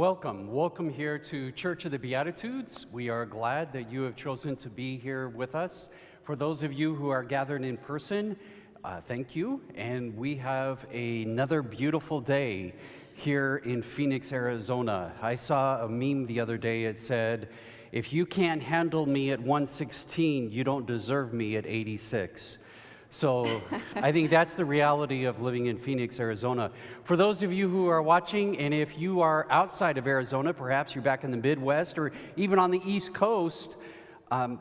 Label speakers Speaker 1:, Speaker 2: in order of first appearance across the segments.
Speaker 1: Welcome here to Church of the Beatitudes. We are glad that you have chosen to be here with us. For those of you who are gathered in person, thank you. And we have another beautiful day here in Phoenix, Arizona. I saw a meme the other day. It said, "If you can't handle me at 116, you don't deserve me at 86." So I think that's the reality of living in Phoenix, Arizona. For those of you who are watching, and if you are outside of Arizona, perhaps you're back in the Midwest or even on the East Coast,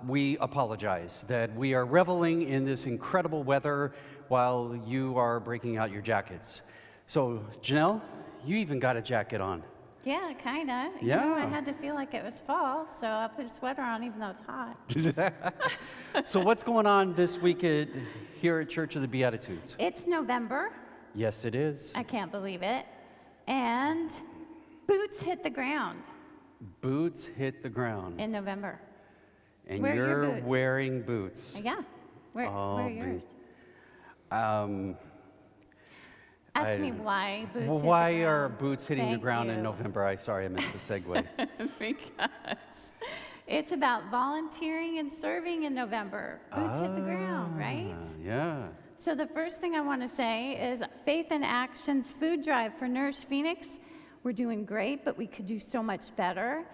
Speaker 1: we apologize that we are reveling in this incredible weather while you are breaking out your jackets. So Janelle, you even got a jacket on.
Speaker 2: Yeah, kind of.
Speaker 1: Yeah.
Speaker 2: You know, I had to feel like it was fall, so I put a sweater on even though it's hot.
Speaker 1: So what's going on this week here at Church of the Beatitudes?
Speaker 2: It's November.
Speaker 1: Yes, it is.
Speaker 2: I can't believe it. And boots hit the ground.
Speaker 1: Boots hit the ground.
Speaker 2: In November.
Speaker 1: And
Speaker 2: Where are your
Speaker 1: you're
Speaker 2: boots?
Speaker 1: wearing boots.
Speaker 2: Yeah. Where are yours? Ask me why boots hit
Speaker 1: why
Speaker 2: the
Speaker 1: are
Speaker 2: ground.
Speaker 1: boots hitting the
Speaker 2: Thank
Speaker 1: ground in
Speaker 2: you.
Speaker 1: November? Sorry, I missed the segue.
Speaker 2: Because it's about volunteering and serving in November. Boots hit the ground, right?
Speaker 1: Yeah.
Speaker 2: So the first thing I want to say is Faith in Action's food drive for Nourish Phoenix. We're doing great, but we could do so much better.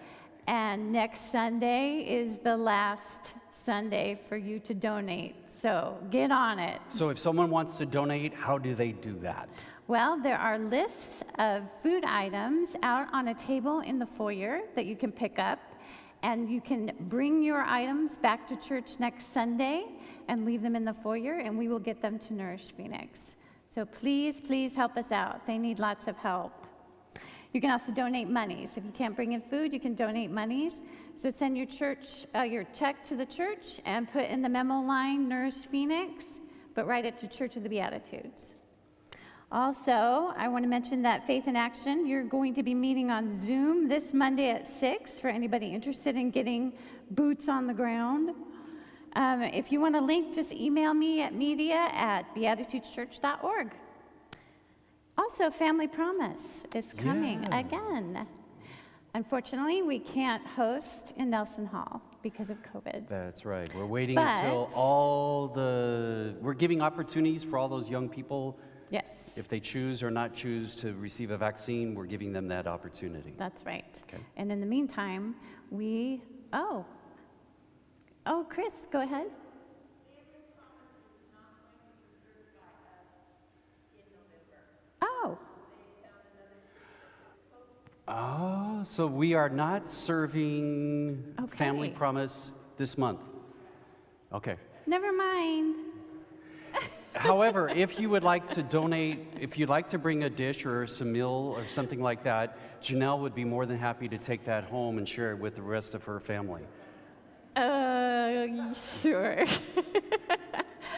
Speaker 2: And next Sunday is the last Sunday for you to donate. So get on it.
Speaker 1: So if someone wants to donate, how do they do that?
Speaker 2: Well, there are lists of food items out on a table in the foyer that you can pick up. And you can bring your items back to church next Sunday and leave them in the foyer, and we will get them to Nourish Phoenix. So please, please help us out. They need lots of help. You can also donate monies. If you can't bring in food, you can donate monies. So send your check to the church and put in the memo line, Nourish Phoenix, but write it to Church of the Beatitudes. Also, I want to mention that Faith in Action, you're going to be meeting on Zoom this Monday at 6 for anybody interested in getting boots on the ground. If you want a link, just email me at media@beatitudeschurch.org. Also, Family Promise is coming again. Unfortunately, we can't host in Nelson Hall because of COVID.
Speaker 1: That's right. We're waiting until we're giving opportunities for all those young people.
Speaker 2: Yes.
Speaker 1: If they choose or not choose to receive a vaccine, we're giving them that opportunity.
Speaker 2: That's right.
Speaker 1: Okay.
Speaker 2: And in the meantime, Chris, go ahead.
Speaker 1: Oh, so we are not serving Family Promise this month. Okay.
Speaker 2: Never mind.
Speaker 1: However, if you would like to donate, if you'd like to bring a dish or some meal or something like that, Janelle would be more than happy to take that home and share it with the rest of her family.
Speaker 2: Sure.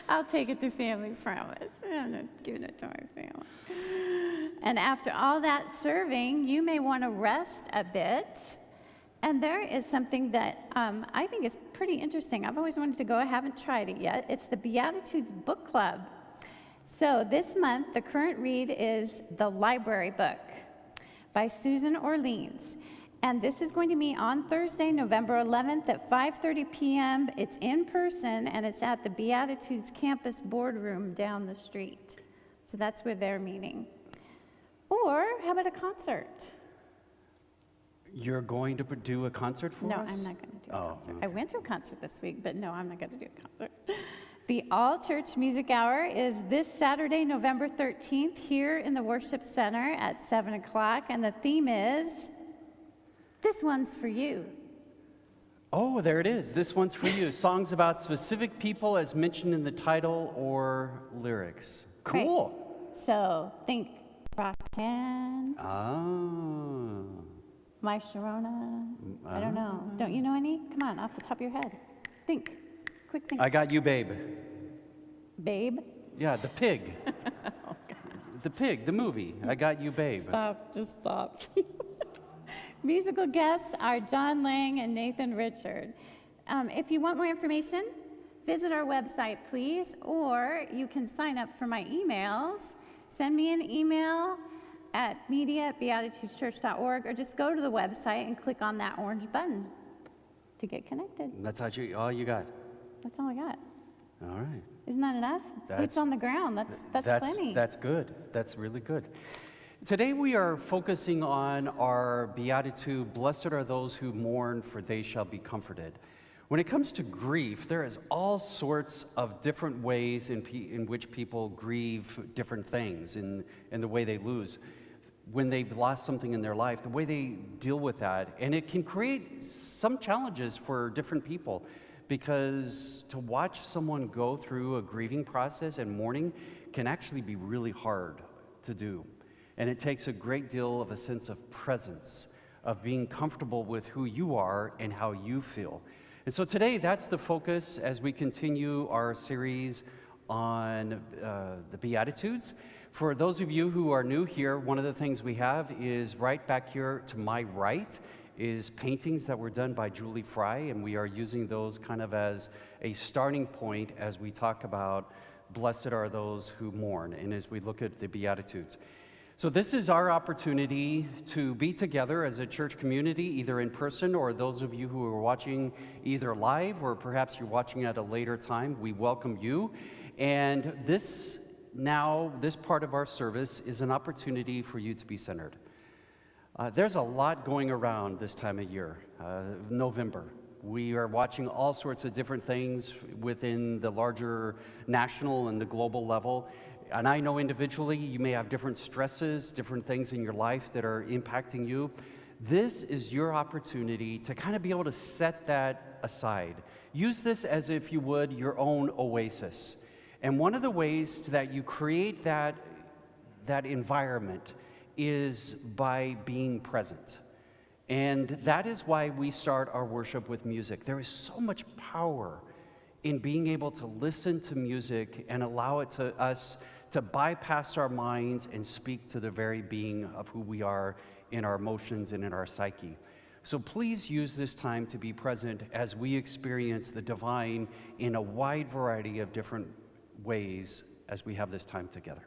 Speaker 2: I'll take it to Family Promise. I'm not giving it to my family. And after all that serving, you may want to rest a bit. And there is something that I think is pretty interesting. I've always wanted to go. I haven't tried it yet. It's the Beatitudes Book Club. So this month, the current read is The Library Book by Susan Orleans. And this is going to be on Thursday, November 11th at 5:30 p.m. It's in person, and it's at the Beatitudes campus boardroom down the street. So that's where they're meeting. Or how about a concert?
Speaker 1: You're going to do a concert for us?
Speaker 2: No, I'm not going to do a concert.
Speaker 1: Okay.
Speaker 2: I went to a concert this week, but no, I'm not going to do a concert. The All-Church Music Hour is this Saturday, November 13th, here in the Worship Center at 7 o'clock, and the theme is, This One's for You.
Speaker 1: Oh, there it is. This one's for you. Songs about specific people as mentioned in the title or lyrics. Cool.
Speaker 2: Right. So think Roxanne.
Speaker 1: Oh.
Speaker 2: My Sharona. I don't know. Don't you know any? Come on, off the top of your head. Think. Quick think.
Speaker 1: I Got You, Babe.
Speaker 2: Babe?
Speaker 1: Yeah, the pig. The pig, the movie. I Got You, Babe.
Speaker 2: Stop. Just stop. Musical guests are John Lang and Nathan Richard. If you want more information, visit our website, please, or you can sign up for my emails. Send me an email at media@beatitudeschurch.org, or just go to the website and click on that orange button to get connected.
Speaker 1: That's all you got.
Speaker 2: That's all I got.
Speaker 1: All right.
Speaker 2: Isn't that enough? Boots on the ground. That's plenty.
Speaker 1: That's good. That's really good. Today we are focusing on our Beatitude, blessed are those who mourn, for they shall be comforted. When it comes to grief, there is all sorts of different ways in which people grieve different things in the way they lose. When they've lost something in their life, the way they deal with that. And it can create some challenges for different people, because to watch someone go through a grieving process and mourning can actually be really hard to do. And it takes a great deal of a sense of presence, of being comfortable with who you are and how you feel. And so today, that's the focus as we continue our series on the Beatitudes. For those of you who are new here, one of the things we have is right back here to my right is paintings that were done by Julie Fry, and we are using those kind of as a starting point as we talk about blessed are those who mourn, and as we look at the Beatitudes. So this is our opportunity to be together as a church community, either in person or those of you who are watching either live or perhaps you're watching at a later time. We welcome you. And this part of our service is an opportunity for you to be centered. There's a lot going around this time of year, November. We are watching all sorts of different things within the larger national and the global level. And I know individually you may have different stresses, different things in your life that are impacting you. This is your opportunity to kind of be able to set that aside. Use this as if you would your own oasis. And one of the ways that you create that environment is by being present. And that is why we start our worship with music. There is so much power in being able to listen to music and allow it to us to bypass our minds and speak to the very being of who we are in our emotions and in our psyche. So please use this time to be present as we experience the divine in a wide variety of different ways as we have this time together.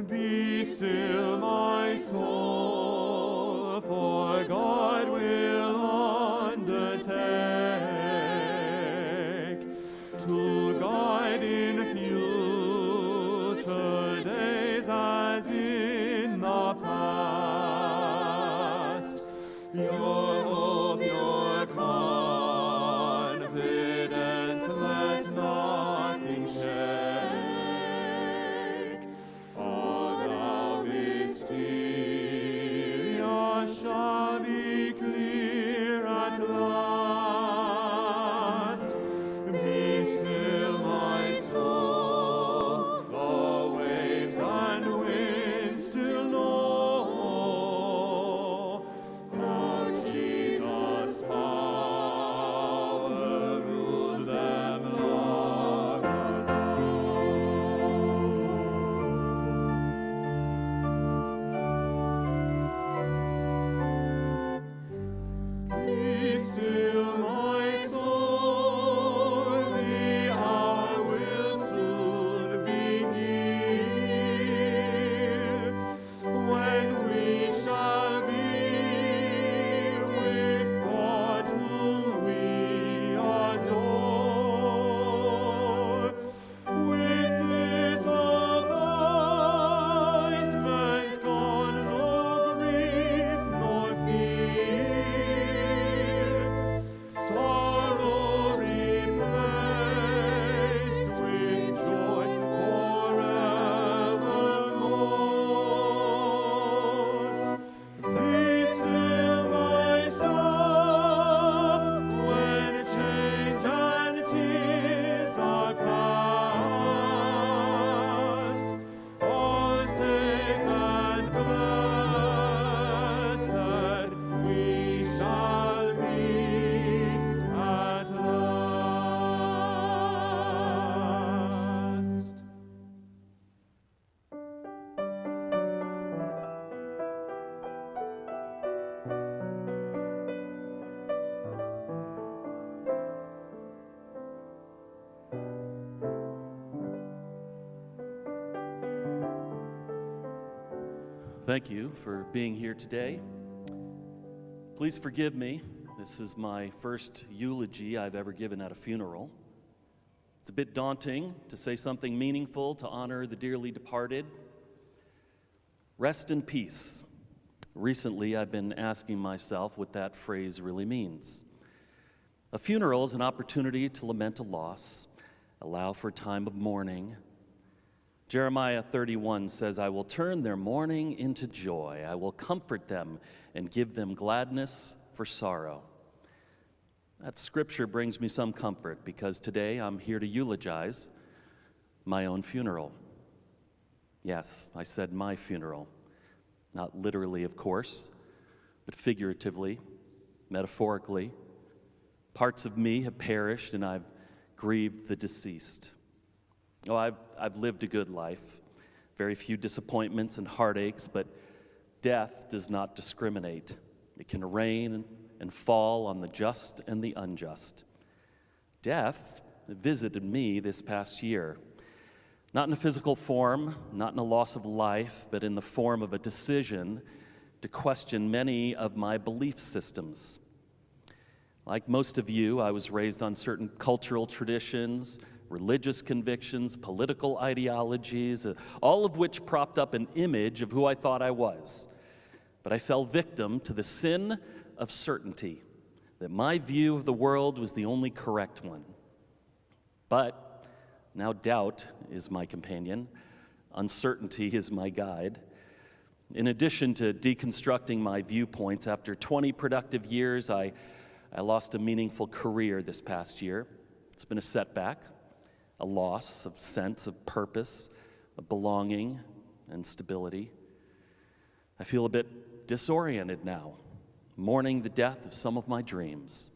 Speaker 3: Be still, my soul, for God will undertake to guide in future days as in the past. Your hope, your confidence, let nothing shake. Mysterious shall be clear at last. Be still.
Speaker 4: Thank you for being here today. Please forgive me. This is my first eulogy I've ever given at a funeral. It's a bit daunting to say something meaningful to honor the dearly departed. Rest in peace. Recently, I've been asking myself what that phrase really means. A funeral is an opportunity to lament a loss, allow for a time of mourning. Jeremiah 31 says, "I will turn their mourning into joy. I will comfort them and give them gladness for sorrow." That scripture brings me some comfort because today I'm here to eulogize my own funeral. Yes, I said my funeral. Not literally, of course, but figuratively, metaphorically. Parts of me have perished and I've grieved the deceased. Oh, I've lived a good life, very few disappointments and heartaches, but death does not discriminate. It can rain and fall on the just and the unjust. Death visited me this past year, not in a physical form, not in a loss of life, but in the form of a decision to question many of my belief systems. Like most of you, I was raised on certain cultural traditions, religious convictions, political ideologies, all of which propped up an image of who I thought I was. But I fell victim to the sin of certainty, that my view of the world was the only correct one. But now doubt is my companion, uncertainty is my guide. In addition to deconstructing my viewpoints, after 20 productive years, I lost a meaningful career this past year. It's been a setback, a loss of sense of purpose, of belonging, and stability. I feel a bit disoriented now, mourning the death of some of my dreams.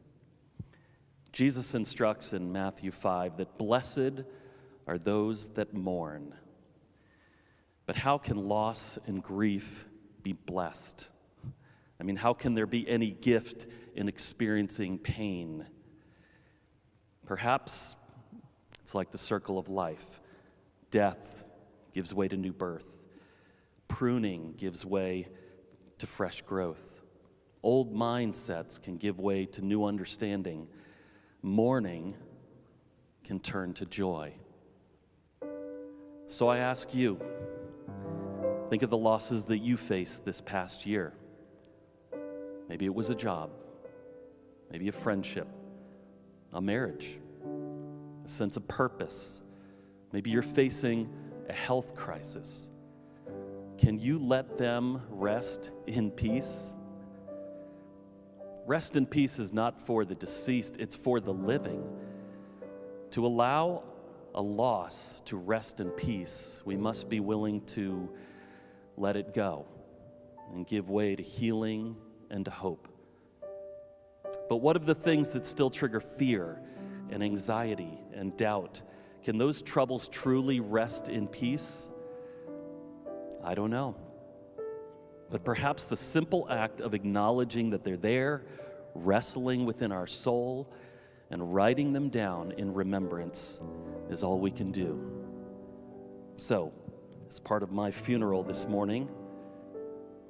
Speaker 4: Jesus instructs in Matthew 5 that blessed are those that mourn. But how can loss and grief be blessed? I mean, how can there be any gift in experiencing pain? Perhaps it's like the circle of life. Death gives way to new birth. Pruning gives way to fresh growth. Old mindsets can give way to new understanding. Mourning can turn to joy. So I ask you, think of the losses that you faced this past year. Maybe it was a job, maybe a friendship, a marriage, a sense of purpose. Maybe you're facing a health crisis. Can you let them rest in peace? Rest in peace is not for the deceased, it's for the living. To allow a loss to rest in peace, we must be willing to let it go and give way to healing and to hope. But what of the things that still trigger fear and anxiety and doubt? Can those troubles truly rest in peace? I don't know. But perhaps the simple act of acknowledging that they're there, wrestling within our soul, and writing them down in remembrance is all we can do. So, as part of my funeral this morning,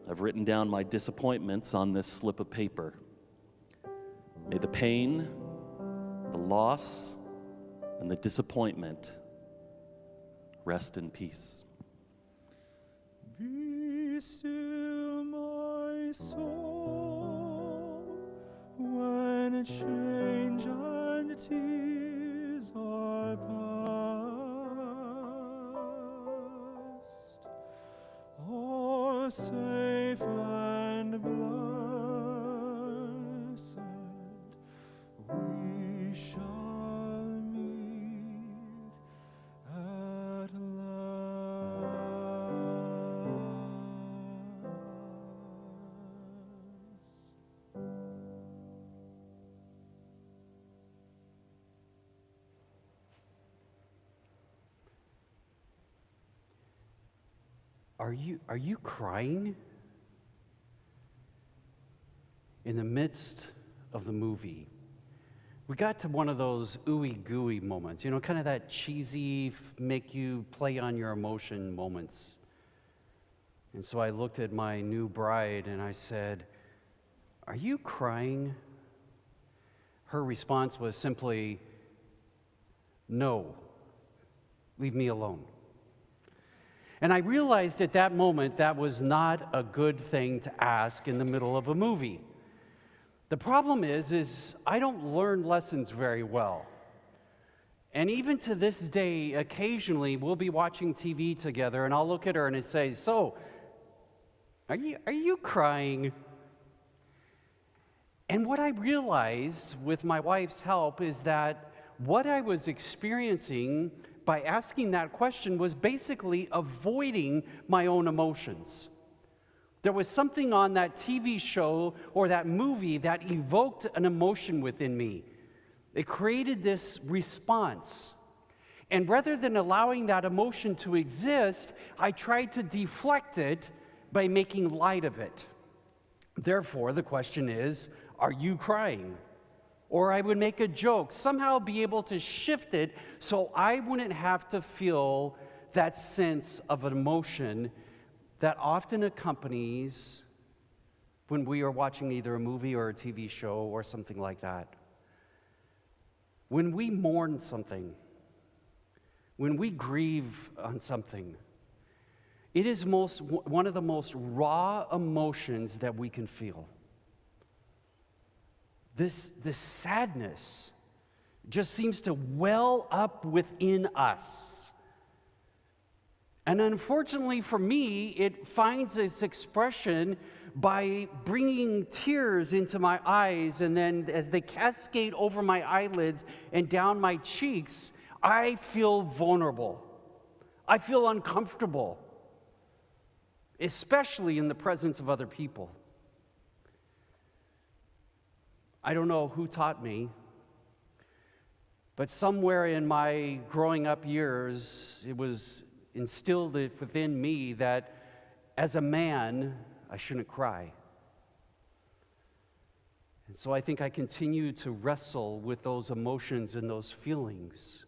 Speaker 4: I've written down my disappointments on this slip of paper. May the pain, the loss, and the disappointment rest in peace.
Speaker 3: Be still, my soul, when change and tears are past, or safe and blessed, we shall meet at last.
Speaker 1: Are you crying? In the midst of the movie, we got to one of those ooey gooey moments, kind of that cheesy, make you play on your emotion moments. And so I looked at my new bride and I said, "Are you crying?" Her response was simply, "No, leave me alone." And I realized at that moment that was not a good thing to ask in the middle of a movie. The problem is I don't learn lessons very well. And even to this day, occasionally we'll be watching TV together and I'll look at her and I say, "So, are you crying?" And what I realized with my wife's help is that what I was experiencing by asking that question was basically avoiding my own emotions. There was something on that TV show or that movie that evoked an emotion within me. It created this response. And rather than allowing that emotion to exist, I tried to deflect it by making light of it. Therefore, the question is, are you crying? Or I would make a joke, somehow be able to shift it so I wouldn't have to feel that sense of an emotion that often accompanies when we are watching either a movie or a TV show or something like that. When we mourn something, when we grieve on something, it is one of the most raw emotions that we can feel. This sadness just seems to well up within us. And unfortunately for me, it finds its expression by bringing tears into my eyes, and then as they cascade over my eyelids and down my cheeks, I feel vulnerable. I feel uncomfortable, especially in the presence of other people. I don't know who taught me, but somewhere in my growing up years, it was instilled within me that as a man, I shouldn't cry. And so I think I continue to wrestle with those emotions and those feelings.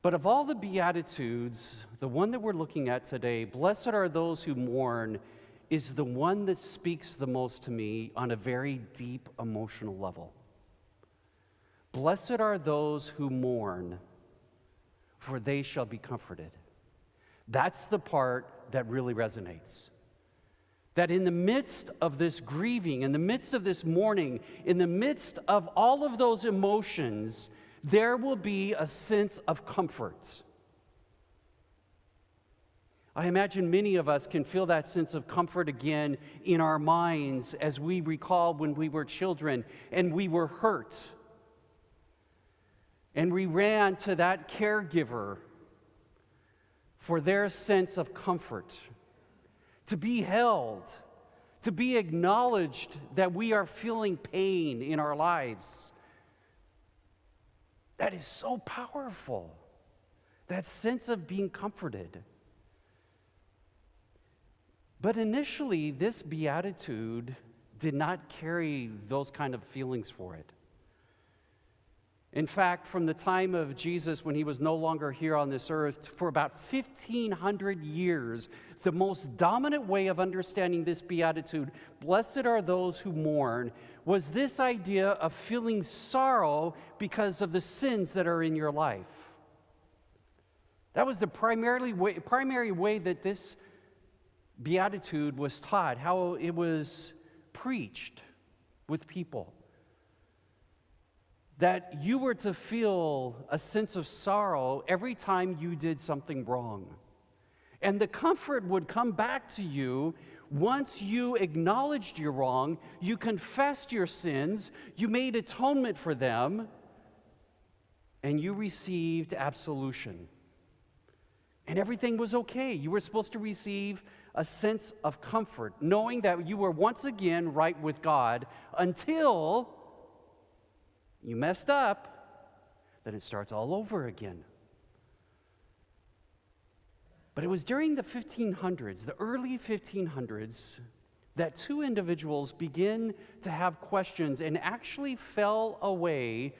Speaker 1: But of all the Beatitudes, the one that we're looking at today, blessed are those who mourn, is the one that speaks the most to me on a very deep emotional level. Blessed are those who mourn, for they shall be comforted. That's the part that really resonates. That in the midst of this grieving, in the midst of this mourning, in the midst of all of those emotions, there will be a sense of comfort. I imagine many of us can feel that sense of comfort again in our minds as we recall when we were children and we were hurt. And we ran to that caregiver for their sense of comfort, to be held, to be acknowledged that we are feeling pain in our lives. That is so powerful, that sense of being comforted. But initially, this beatitude did not carry those kind of feelings for it. In fact, from the time of Jesus, when he was no longer here on this earth, for about 1,500 years, the most dominant way of understanding this beatitude, blessed are those who mourn, was this idea of feeling sorrow because of the sins that are in your life. That was the primary way that this beatitude was taught, how it was preached with people. That you were to feel a sense of sorrow every time you did something wrong. And the comfort would come back to you once you acknowledged your wrong, you confessed your sins, you made atonement for them, and you received absolution. And everything was okay. You were supposed to receive a sense of comfort, knowing that you were once again right with God until you messed up, then it starts all over again. But it was during the 1500s, the early 1500s, that two individuals began to have questions and actually fell away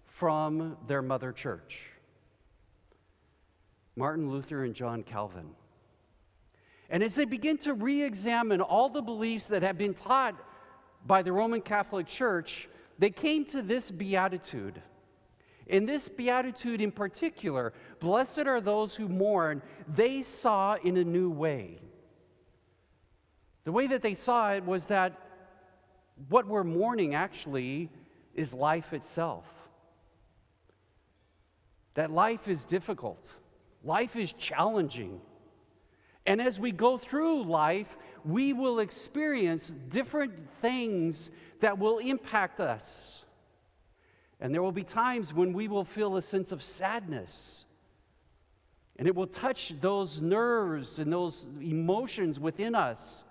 Speaker 1: from their mother church. Martin Luther and John Calvin. And as they begin to re-examine all the beliefs that have been taught by the Roman Catholic Church, they came to this beatitude. In this beatitude in particular, blessed are those who mourn, they saw in a new way. The way that they saw it was that what we're mourning actually is life itself. That life is difficult. Life is challenging. And as we go through life, we will experience different things that will impact us. And there will be times when we will feel a sense of sadness. And it will touch those nerves and those emotions within us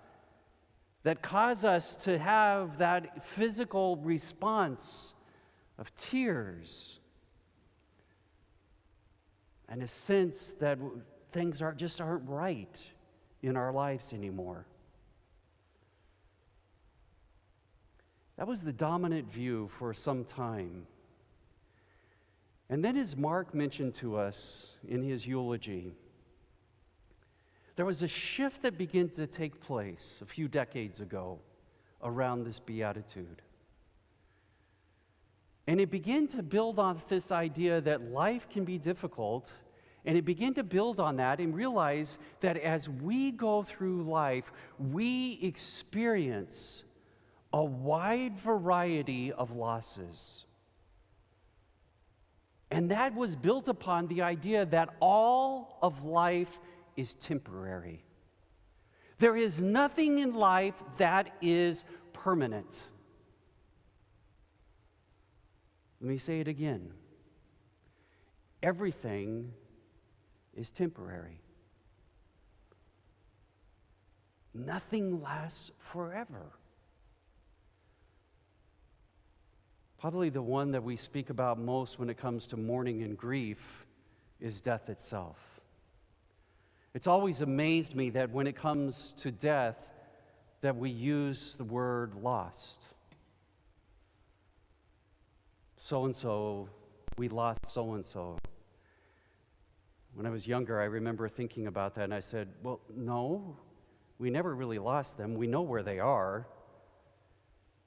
Speaker 1: that cause us to have that physical response of tears and a sense that things aren't right in our lives anymore. That was the dominant view for some time. And then, as Mark mentioned to us in his eulogy, there was a shift that began to take place a few decades ago around this beatitude. And it began to build on this idea that life can be difficult, and it began to build on that and realize that as we go through life, we experience a wide variety of losses. And that was built upon the idea that all of life is temporary. There is nothing in life that is permanent. Let me say it again. Everything is temporary. Nothing lasts forever. Probably the one that we speak about most when it comes to mourning and grief is death itself. It's always amazed me that when it comes to death, that we use the word lost. So-and-so, we lost so-and-so. When I was younger, I remember thinking about that, and I said, well, no, we never really lost them. We know where they are.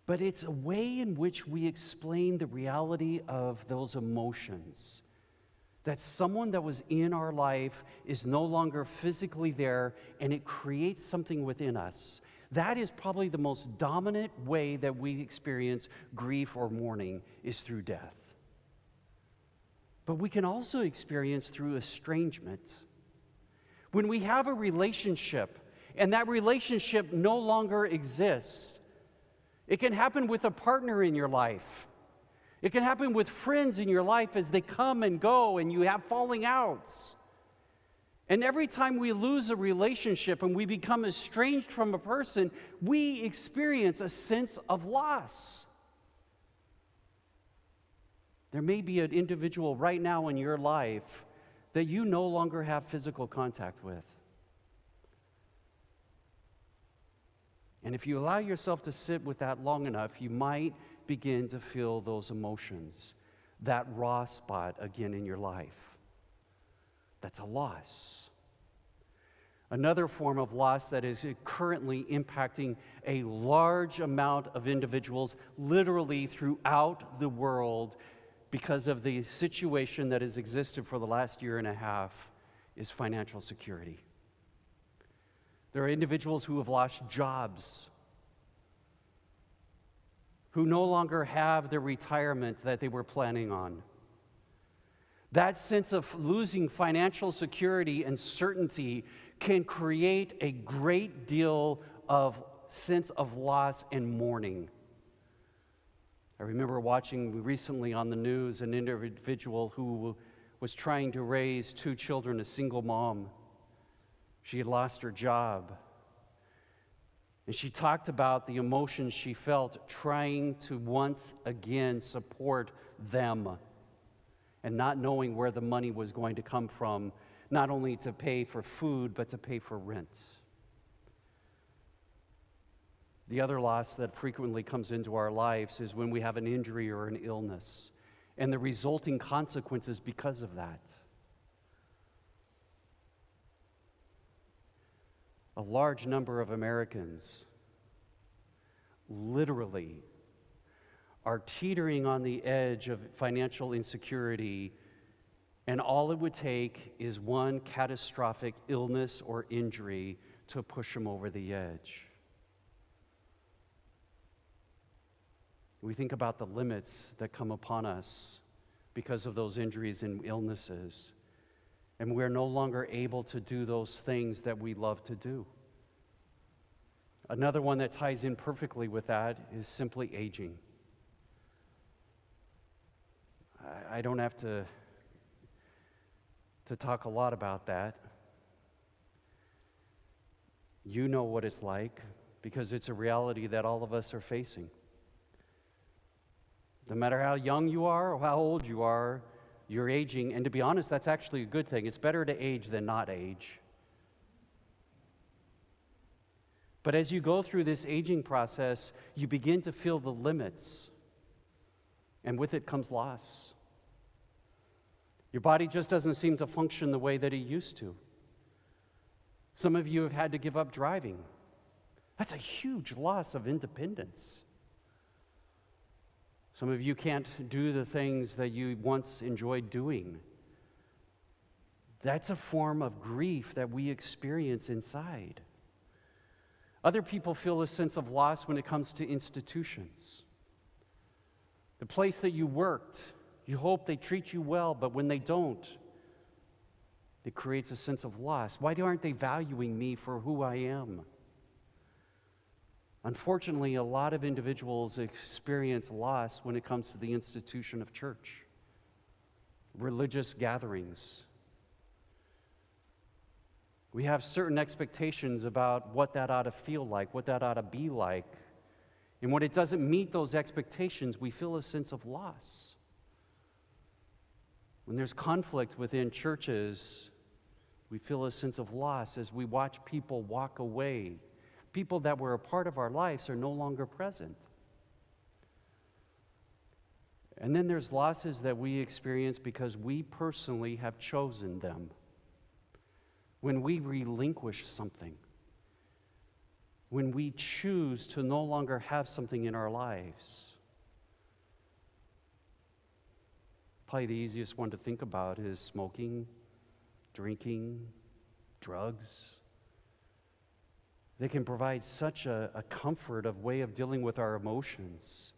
Speaker 1: But it's a way in which we explain the reality of those emotions. That someone that was in our life is no longer physically there, and it creates something within us. That is probably the most dominant way that we experience grief or mourning is through death. But we can also experience through estrangement. When we have a relationship, and that relationship no longer exists. It can happen with a partner in your life. It can happen with friends in your life as they come and go and you have falling outs. And every time we lose a relationship and we become estranged from a person, we experience a sense of loss. There may be an individual right now in your life that you no longer have physical contact with. And if you allow yourself to sit with that long enough, you might begin to feel those emotions, that raw spot again in your life. That's a loss. Another form of loss that is currently impacting a large amount of individuals literally throughout the world because of the situation that has existed for the last year and a half is financial security. There are individuals who have lost jobs, who no longer have the retirement that they were planning on. That sense of losing financial security and certainty can create a great deal of sense of loss and mourning. I remember watching recently on the news an individual who was trying to raise 2 children, a single mom. She had lost her job. And she talked about the emotions she felt trying to once again support them and not knowing where the money was going to come from, not only to pay for food, but to pay for rent. The other loss that frequently comes into our lives is when we have an injury or an illness and the resulting consequences because of that. a large number of Americans literally are teetering on the edge of financial insecurity, and all it would take is one catastrophic illness or injury to push them over the edge. We think about the limits that come upon us because of those injuries and illnesses, and we're no longer able to do those things that we love to do. Another one that ties in perfectly with that is simply aging. I don't have to talk a lot about that. You know what it's like, because it's a reality that all of us are facing. No matter how young you are or how old you are, you're aging, and to be honest, that's actually a good thing. It's better to age than not age. But as you go through this aging process, you begin to feel the limits, and with it comes loss. Your body just doesn't seem to function the way that it used to. Some of you have had to give up driving. That's a huge loss of independence. Some of you can't do the things that you once enjoyed doing. That's a form of grief that we experience inside. Other people feel a sense of loss when it comes to institutions. The place that you worked, you hope they treat you well, but when they don't, it creates a sense of loss. Why aren't they valuing me for who I am? Unfortunately, a lot of individuals experience loss when it comes to the institution of church, religious gatherings. We have certain expectations about what that ought to feel like, what that ought to be like. And when it doesn't meet those expectations, we feel a sense of loss. When there's conflict within churches, we feel a sense of loss as we watch people walk away. People that were a part of our lives are no longer present. And then there's losses that we experience because we personally have chosen them. When we relinquish something, when we choose to no longer have something in our lives. Probably the easiest one to think about is smoking, drinking, drugs. They can provide such a comfort of way of dealing with our emotions.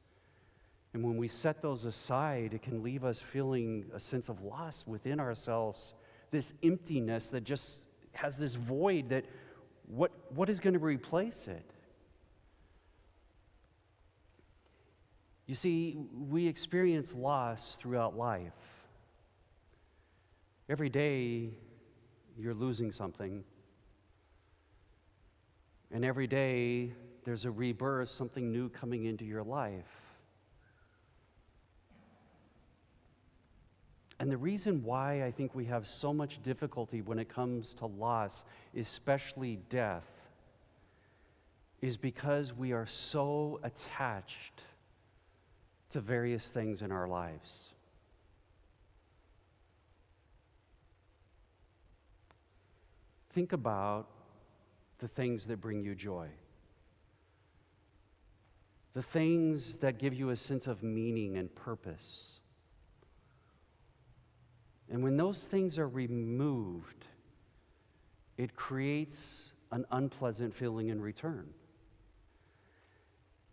Speaker 1: And when we set those aside, it can leave us feeling a sense of loss within ourselves, this emptiness that just has this void that what is going to replace it? You see, we experience loss throughout life. Every day, you're losing something. And every day, there's a rebirth, something new coming into your life. And the reason why I think we have so much difficulty when it comes to loss, especially death, is because we are so attached to various things in our lives. Think about the things that bring you joy. The things that give you a sense of meaning and purpose. And when those things are removed, it creates an unpleasant feeling in return.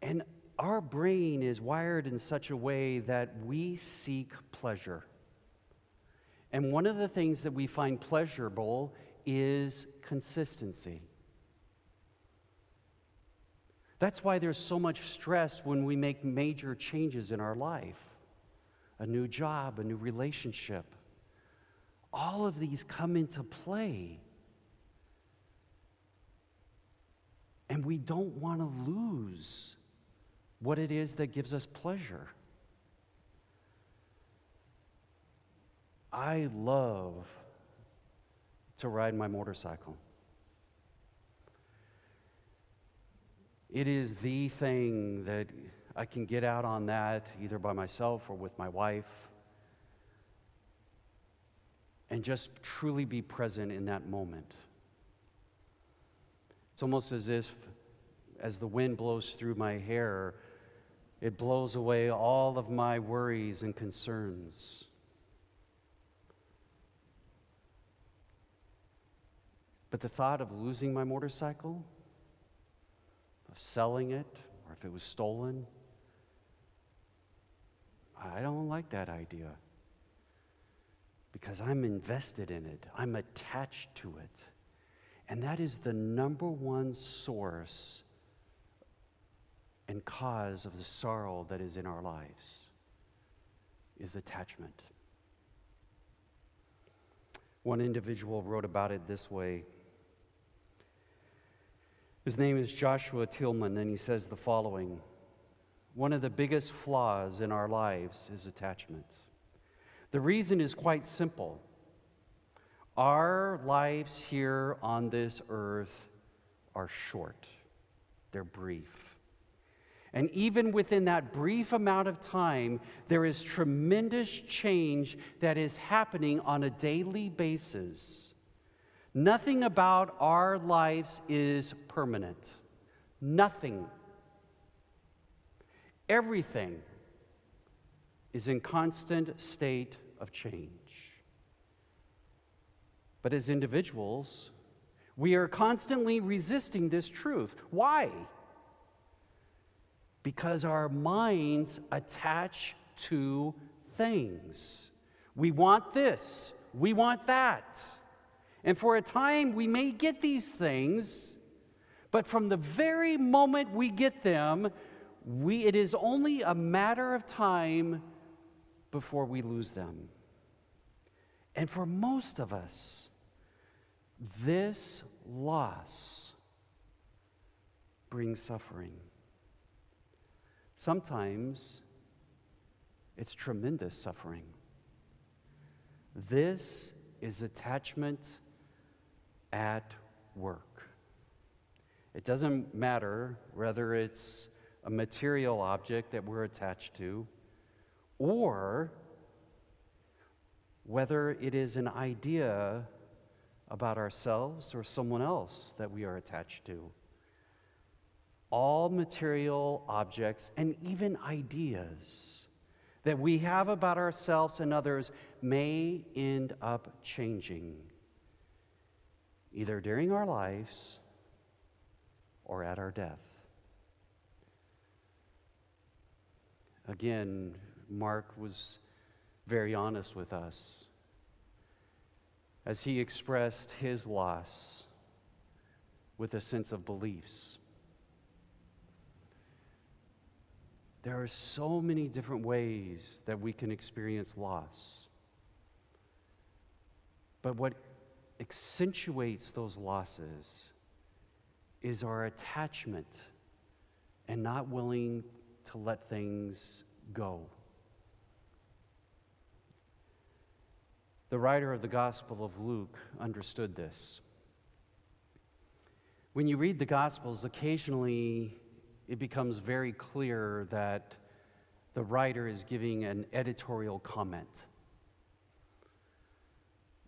Speaker 1: And our brain is wired in such a way that we seek pleasure. And one of the things that we find pleasurable is consistency. That's why there's so much stress when we make major changes in our life. A new job, a new relationship. All of these come into play. And we don't want to lose what it is that gives us pleasure. I love to ride my motorcycle. It is the thing that I can get out on that either by myself or with my wife and just truly be present in that moment. It's almost as if, as the wind blows through my hair, it blows away all of my worries and concerns. But the thought of losing my motorcycle, of selling it, or if it was stolen, I don't like that idea. Because I'm invested in it. I'm attached to it. And that is the number one source and cause of the sorrow that is in our lives, is attachment. One individual wrote about it this way. His name is Joshua Tillman, and he says the following: one of the biggest flaws in our lives is attachment. The reason is quite simple. Our lives here on this earth are short. They're brief. And even within that brief amount of time, there is tremendous change that is happening on a daily basis. Nothing about our lives is permanent. Nothing. Everything is in constant state of change. But as individuals, we are constantly resisting this truth. Why? Because our minds attach to things. We want this, we want that. And for a time, we may get these things, but from the very moment we get them, it is only a matter of time before we lose them. And for most of us, this loss brings suffering. Sometimes it's tremendous suffering. This is attachment at work. It doesn't matter whether it's a material object that we're attached to, or whether it is an idea about ourselves or someone else that we are attached to. All material objects and even ideas that we have about ourselves and others may end up changing, either during our lives or at our death. Again, Mark was very honest with us as he expressed his loss with a sense of beliefs. There are so many different ways that we can experience loss. But what accentuates those losses is our attachment and not willing to let things go. The writer of the Gospel of Luke understood this. When you read the Gospels, occasionally it becomes very clear that the writer is giving an editorial comment.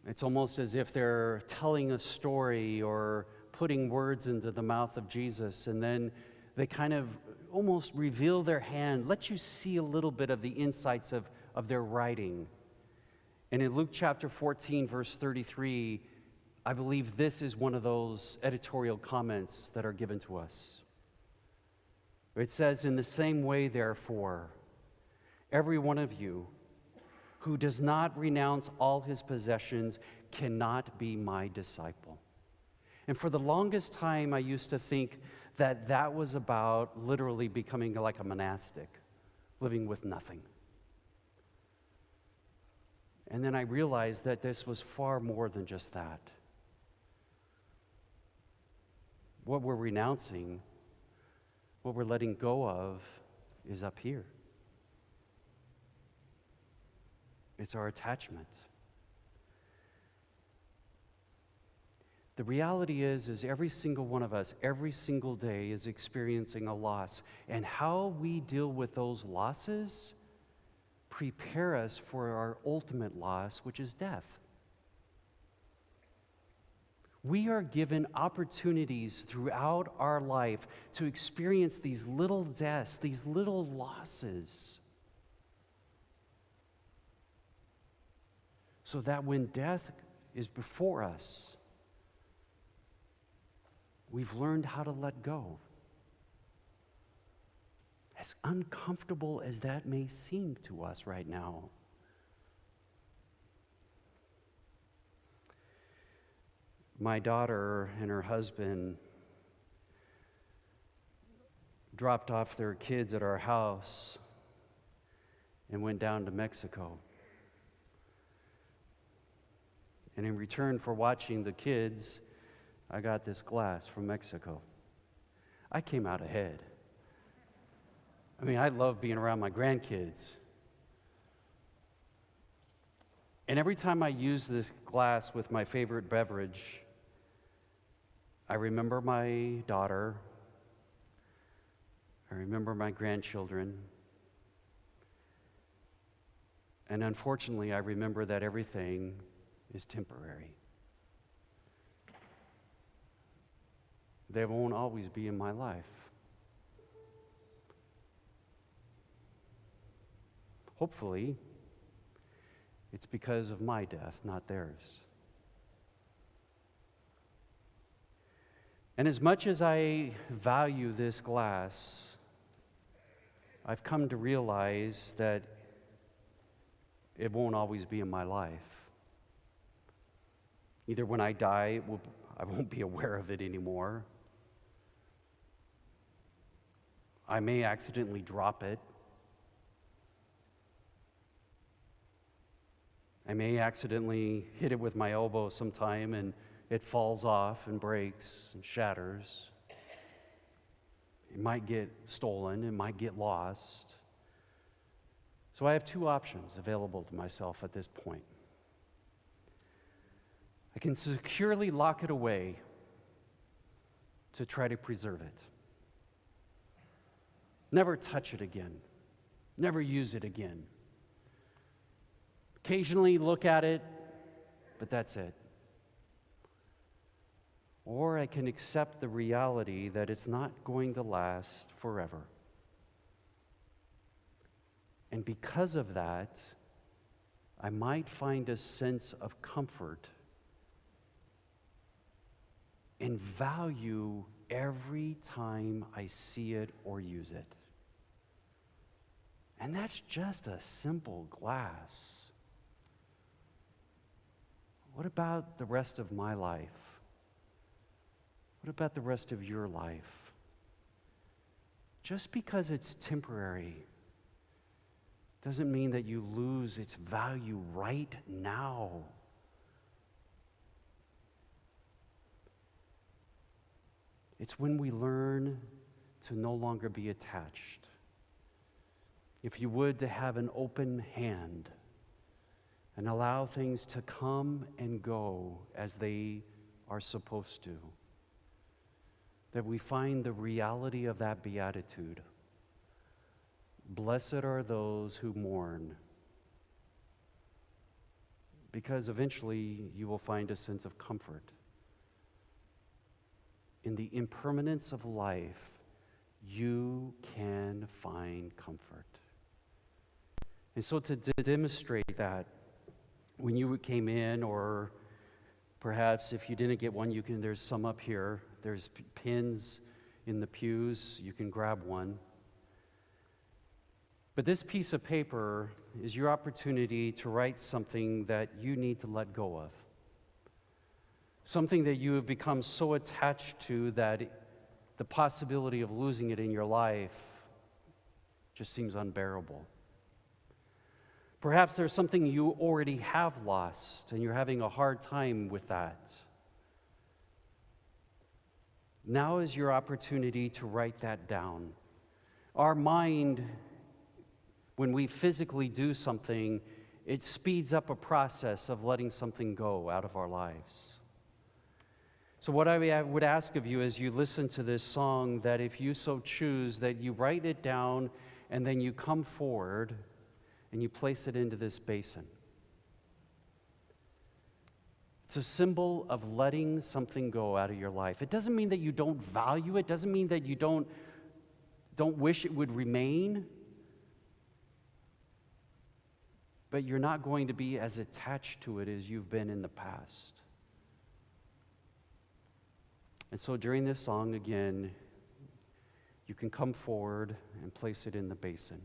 Speaker 1: It's almost as if they're telling a story or putting words into the mouth of Jesus, and then they kind of almost reveal their hand, let you see a little bit of the insights of their writing. And in Luke chapter 14, verse 33, I believe this is one of those editorial comments that are given to us. It says, "In the same way, therefore, every one of you who does not renounce all his possessions cannot be my disciple." And for the longest time, I used to think that that was about literally becoming like a monastic, living with nothing. And then I realized that this was far more than just that. What we're renouncing, what we're letting go of, is up here. It's our attachment. The reality is every single one of us, every single day, is experiencing a loss. And how we deal with those losses prepare us for our ultimate loss, which is death. We are given opportunities throughout our life to experience these little deaths, these little losses, so that when death is before us, we've learned how to let go. As uncomfortable as that may seem to us right now. My daughter and her husband dropped off their kids at our house and went down to Mexico. And in return for watching the kids, I got this glass from Mexico. I came out ahead. I mean, I love being around my grandkids. And every time I use this glass with my favorite beverage, I remember my daughter, I remember my grandchildren, and unfortunately, I remember that everything is temporary. They won't always be in my life. Hopefully, it's because of my death, not theirs. And as much as I value this glass, I've come to realize that it won't always be in my life. Either when I die, I won't be aware of it anymore. I may accidentally drop it. I may accidentally hit it with my elbow sometime and it falls off and breaks and shatters. It might get stolen, it might get lost. So I have two options available to myself at this point. I can securely lock it away to try to preserve it. Never touch it again. Never use it again. Occasionally look at it, but that's it. Or I can accept the reality that it's not going to last forever. And because of that, I might find a sense of comfort and value every time I see it or use it. And that's just a simple glass. What about the rest of my life? What about the rest of your life? Just because it's temporary doesn't mean that you lose its value right now. It's when we learn to no longer be attached. If you would, to have an open hand and allow things to come and go as they are supposed to. That we find the reality of that beatitude. Blessed are those who mourn, because eventually you will find a sense of comfort. In the impermanence of life, you can find comfort. And so to demonstrate that, when you came in, or perhaps if you didn't get one, there's some up here. There's pins in the pews. You can grab one. But this piece of paper is your opportunity to write something that you need to let go of. Something that you have become so attached to that the possibility of losing it in your life just seems unbearable. Perhaps there's something you already have lost and you're having a hard time with that. Now is your opportunity to write that down. Our mind, when we physically do something, it speeds up a process of letting something go out of our lives. So what I would ask of you as you listen to this song, that if you so choose, that you write it down and then you come forward and you place it into this basin. It's a symbol of letting something go out of your life. It doesn't mean that you don't value it. It doesn't mean that you don't wish it would remain. But you're not going to be as attached to it as you've been in the past. And so during this song, again, you can come forward and place it in the basin.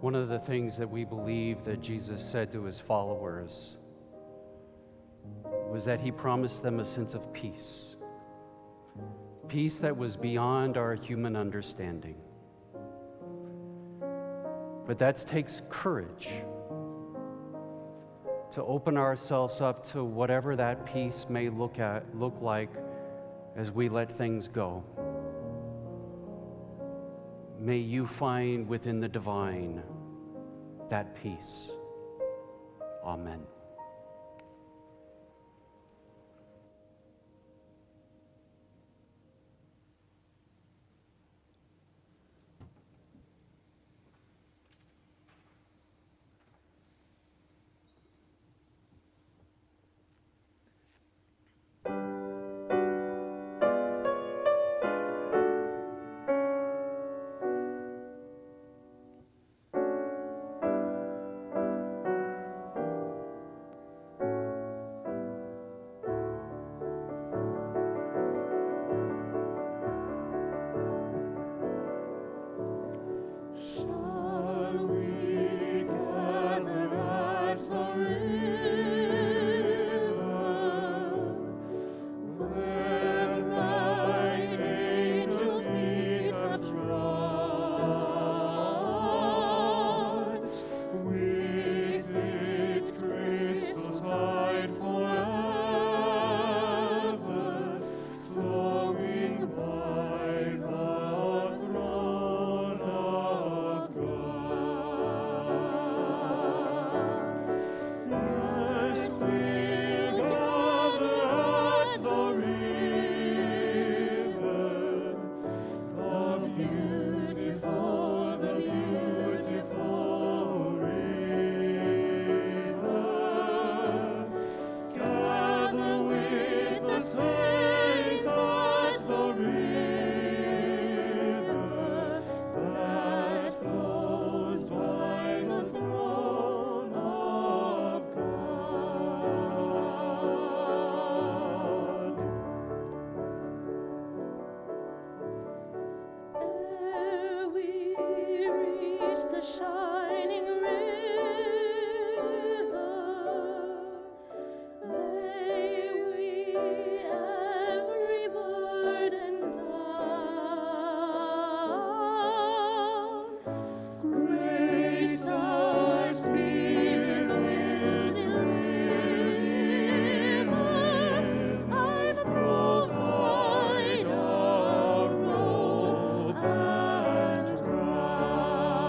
Speaker 1: One of the things that we believe that Jesus said to his followers was that he promised them a sense of peace, peace that was beyond our human understanding. But that takes courage to open ourselves up to whatever that peace may look like as we let things go. May you find within the divine that peace. Amen.
Speaker 5: the shining river, lay we every burden down. Grace our spirits will deliver, and provide our robe and crown.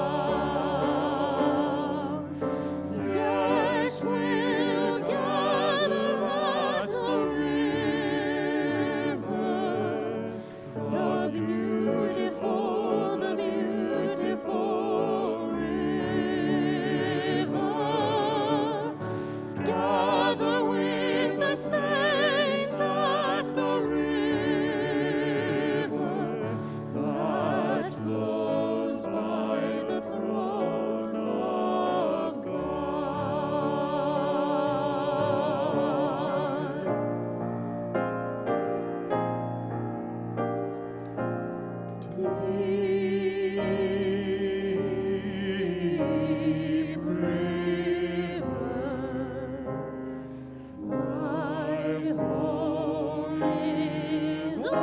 Speaker 5: Yes, we'll gather at the river, the beautiful river. Gather with the saints at the river that flows by the throne of Deep river, my home is overjoyed.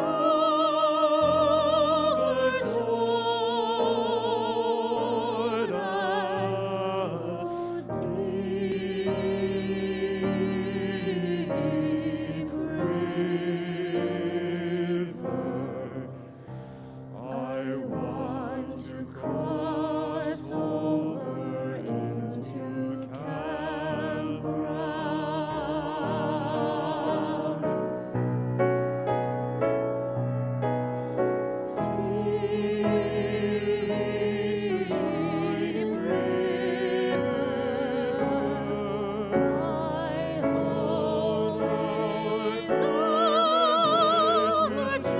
Speaker 5: Deep river, I want to cross over into campground. Steep river, my soul is overjoyed,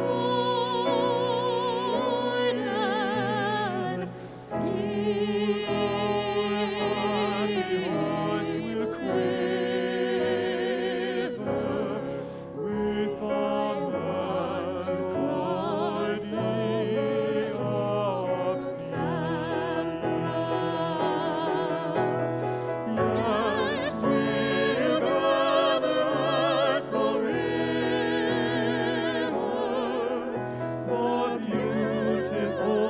Speaker 5: and happy hearts will quiver with a melody of campgrounds. Yes, we'll gather at the river, the beautiful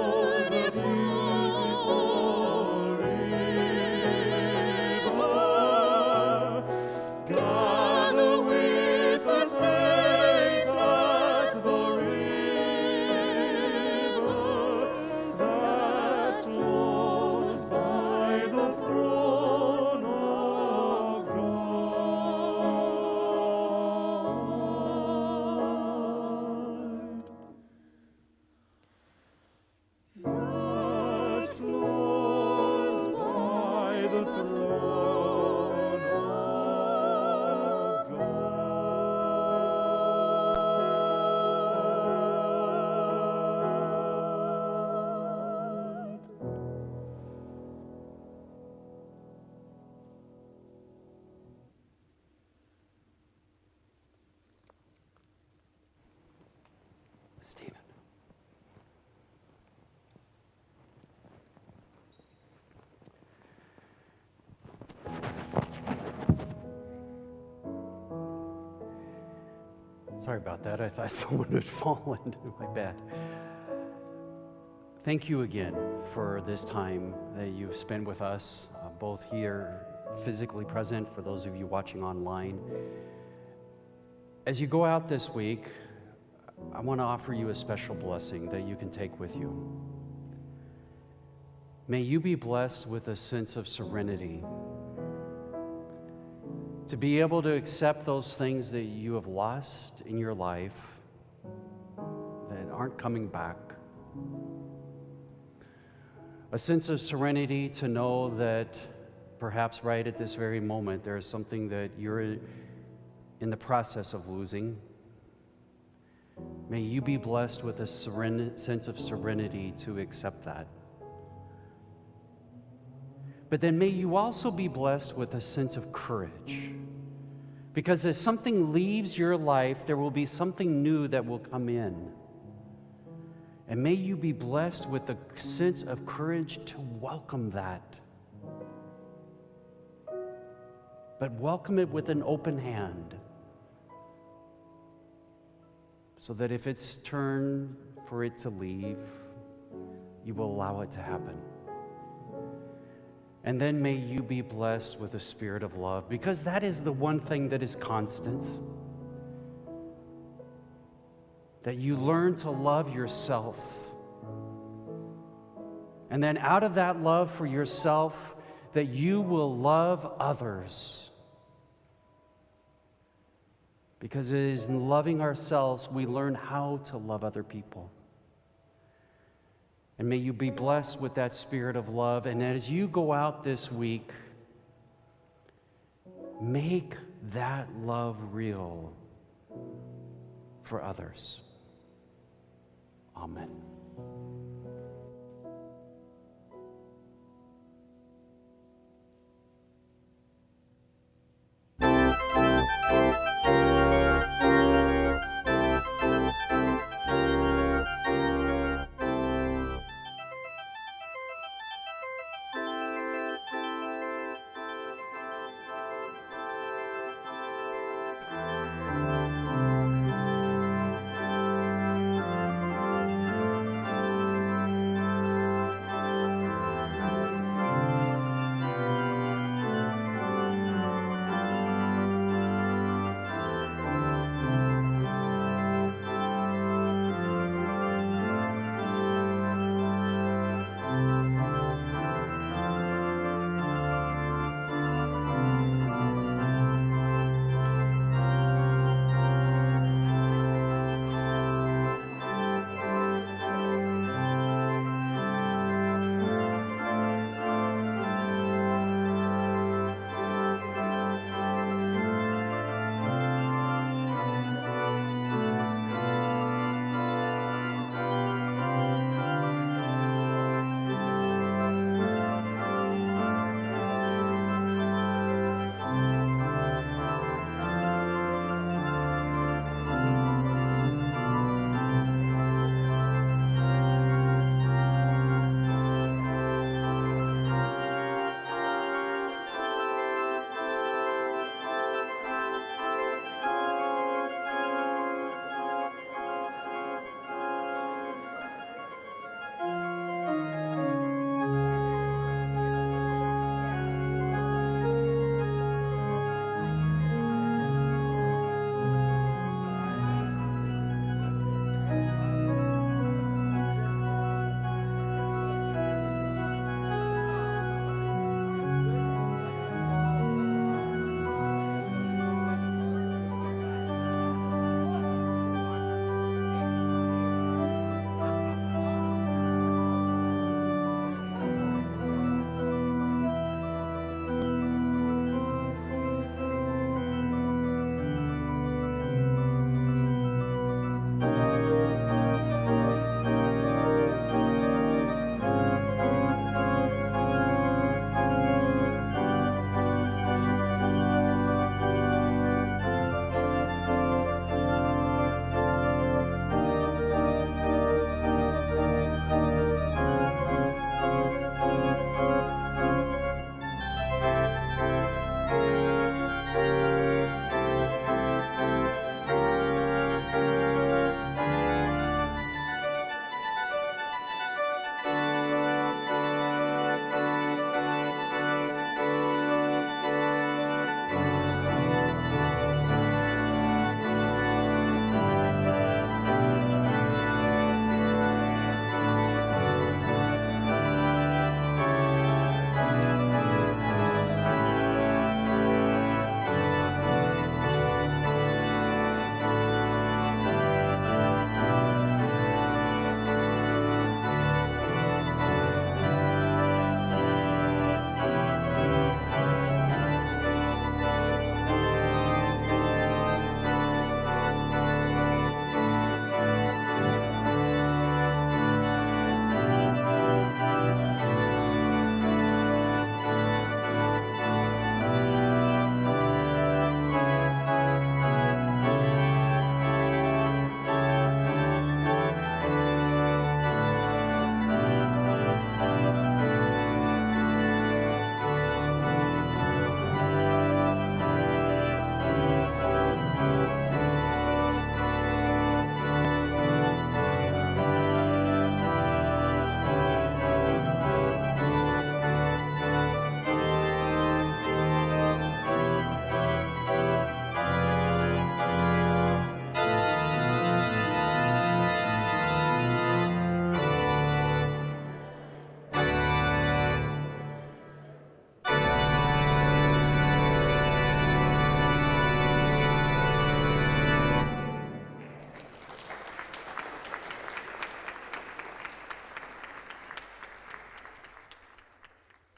Speaker 5: river. Gather with the saints at the river that flows by the throne of God. That flows by the throne of God.
Speaker 1: Stephen. Sorry about that. I thought someone had fallen into my bed. Thank you again for this time that you've spent with us, both here physically present, for those of you watching online. As you go out this week, I want to offer you a special blessing that you can take with you. May you be blessed with a sense of serenity, to be able to accept those things that you have lost in your life that aren't coming back. A sense of serenity to know that perhaps right at this very moment there is something that you're in the process of losing. May you be blessed with a sense of serenity to accept that. But then may you also be blessed with a sense of courage. Because as something leaves your life, there will be something new that will come in. And may you be blessed with the sense of courage to welcome that. But welcome it with an open hand, so that if it's turn for it to leave, you will allow it to happen. And then may you be blessed with a spirit of love, because that is the one thing that is constant. That you learn to love yourself. And then out of that love for yourself, that you will love others. Because it is in loving ourselves we learn how to love other people. And may you be blessed with that spirit of love. And as you go out this week, make that love real for others. Amen.